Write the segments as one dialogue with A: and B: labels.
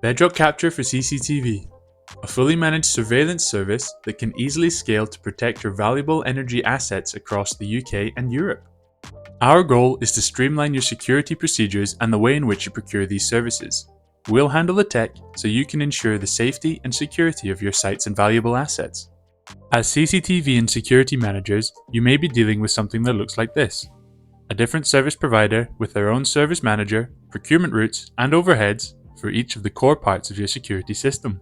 A: Bedroq Capture for CCTV, a fully managed surveillance service that can easily scale to protect your valuable energy assets across the UK and Europe. Our goal is to streamline your security procedures and the way in which you procure these services. We'll handle the tech so you can ensure the safety and security of your sites and valuable assets. As CCTV and security managers, you may be dealing with something that looks like this: a different service provider with their own service manager, procurement routes, and overheads for each of the core parts of your security system.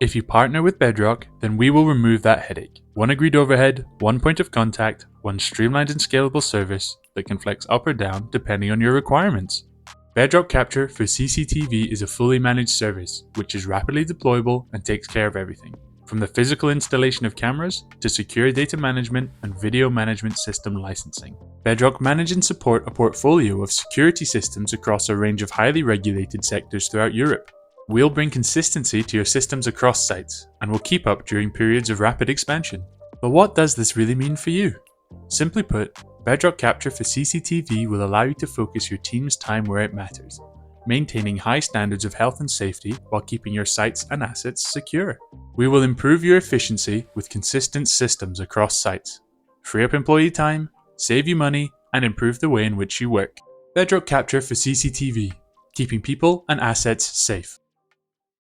A: If you partner with Bedroq, then we will remove that headache. One agreed overhead, one point of contact, one streamlined and scalable service that can flex up or down depending on your requirements. Bedroq Capture for CCTV is a fully managed service, which is rapidly deployable and takes care of everything, from the physical installation of cameras to secure data management and video management system licensing. Bedroq manage and support a portfolio of security systems across a range of highly regulated sectors throughout Europe. We'll bring consistency to your systems across sites, and will keep up during periods of rapid expansion. But what does this really mean for you? Simply put, Bedroq Capture for CCTV will allow you to focus your team's time where it matters, maintaining high standards of health and safety while keeping your sites and assets secure. We will improve your efficiency with consistent systems across sites, free up employee time, save you money, and improve the way in which you work. Bedroq Capture for CCTV, keeping people and assets safe.